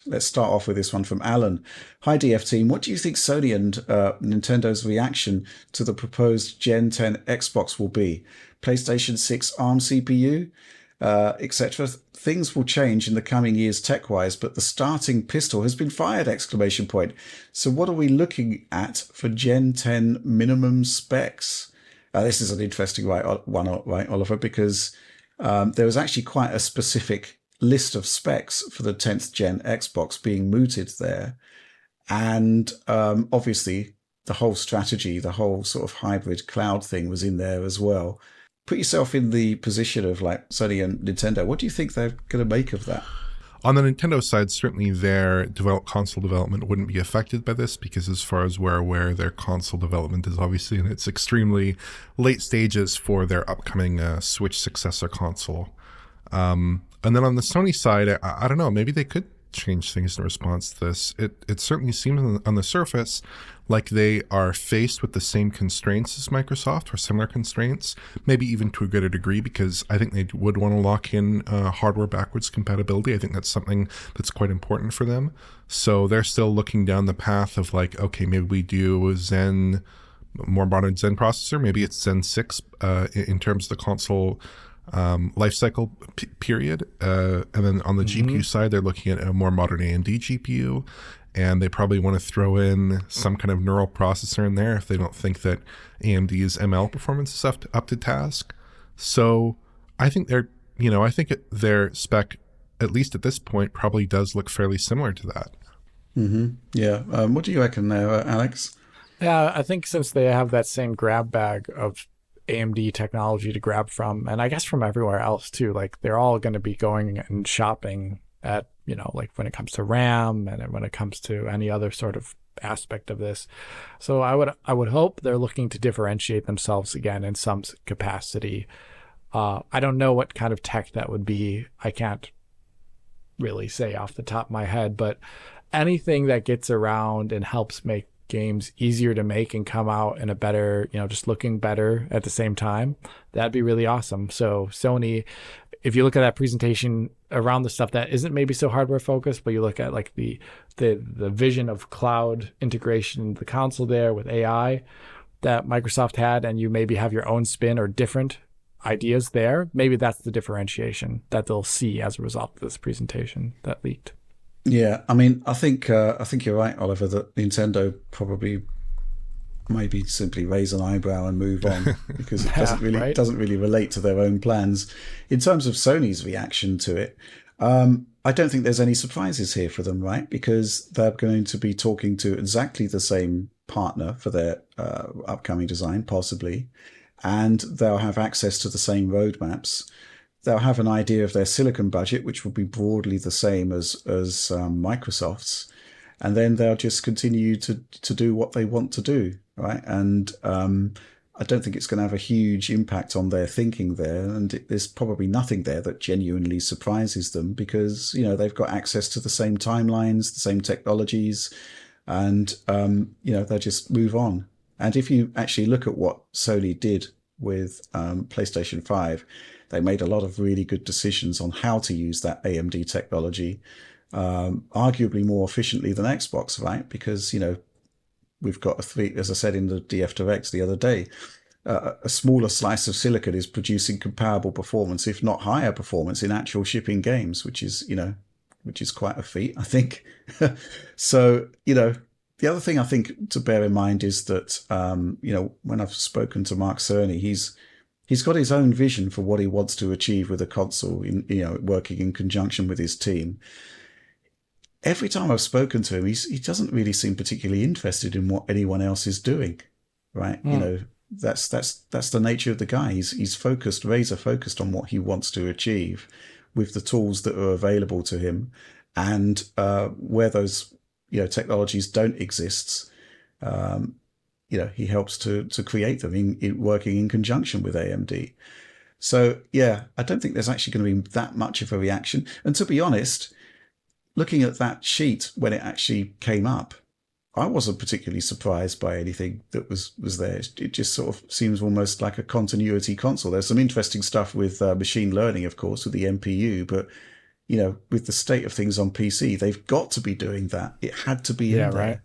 Let's start off with this one from Alan. Hi, DF team. What do you think Sony and Nintendo's reaction to the proposed Gen 10 Xbox will be? PlayStation 6 ARM CPU, etc. Things will change in the coming years tech-wise, but the starting pistol has been fired! Exclamation point. So what are we looking at for Gen 10 minimum specs? This is an interesting one, right, Oliver, because there was actually quite a specific list of specs for the 10th gen Xbox being mooted there. And obviously, the whole strategy, the whole sort of hybrid cloud thing was in there as well. Put yourself in the position of like Sony and Nintendo. What do you think they're going to make of that? On the Nintendo side, certainly their console development wouldn't be affected by this because as far as we're aware, their console development is obviously in its extremely late stages for their upcoming Switch successor console. And then on the Sony side, I don't know, maybe they could change things in response to this. It certainly seems on the surface like they are faced with the same constraints as Microsoft, or similar constraints, maybe even to a greater degree, because I think they would want to lock in hardware backwards compatibility. I think that's something that's quite important for them. So they're still looking down the path of like, okay, maybe we do a Zen, more modern Zen processor. Maybe it's Zen 6 in terms of the console life cycle period. And then on the GPU side, they're looking at a more modern AMD GPU. And they probably want to throw in some kind of neural processor in there if they don't think that AMD's ML performance is up to task. So I think their spec, at least at this point, probably does look fairly similar to that. Mm-hmm. Yeah. What do you reckon there, Alex? Yeah, I think since they have that same grab bag of AMD technology to grab from, and I guess from everywhere else too, like they're all going to be going and shopping at, like when it comes to RAM and when it comes to any other sort of aspect of this. So I would hope they're looking to differentiate themselves again in some capacity. I don't know what kind of tech that would be. I can't really say off the top of my head, but anything that gets around and helps make games easier to make and come out in a better, just looking better at the same time, that'd be really awesome. So Sony, if you look at that presentation around the stuff that isn't maybe so hardware focused, but you look at like the vision of cloud integration in the console there with AI that Microsoft had, and you maybe have your own spin or different ideas there, maybe that's the differentiation that they'll see as a result of this presentation that leaked. Yeah, I mean, I think you're right, Oliver, that Nintendo probably maybe simply raise an eyebrow and move on because it doesn't really relate to their own plans. In terms of Sony's reaction to it, I don't think there's any surprises here for them, right? Because they're going to be talking to exactly the same partner for their upcoming design, possibly, and they'll have access to the same roadmaps. They'll have an idea of their silicon budget, which will be broadly the same as Microsoft's, and then they'll just continue to do what they want to do, right? And I don't think it's going to have a huge impact on their thinking there, and there's probably nothing there that genuinely surprises them because they've got access to the same timelines, the same technologies, and they'll just move on. And if you actually look at what Sony did with PlayStation 5, they made a lot of really good decisions on how to use that AMD technology, arguably more efficiently than Xbox, right? Because, we've got as I said in the DF Direct the other day, a smaller slice of silicon is producing comparable performance, if not higher performance, in actual shipping games, which is quite a feat, I think. So, the other thing I think to bear in mind is that, when I've spoken to Mark Cerny, he's got his own vision for what he wants to achieve with a console, working in conjunction with his team. Every time I've spoken to him, he doesn't really seem particularly interested in what anyone else is doing, right? That's the nature of the guy. He's focused, razor focused on what he wants to achieve with the tools that are available to him, and where those technologies don't exist, he helps to create them in working in conjunction with AMD. So yeah, I don't think there's actually going to be that much of a reaction. And to be honest, looking at that sheet when it actually came up, I wasn't particularly surprised by anything that was there. It just sort of seems almost like a continuity console. There's some interesting stuff with machine learning, of course, with the NPU, but with the state of things on PC, they've got to be doing that. It had to be in there. Right.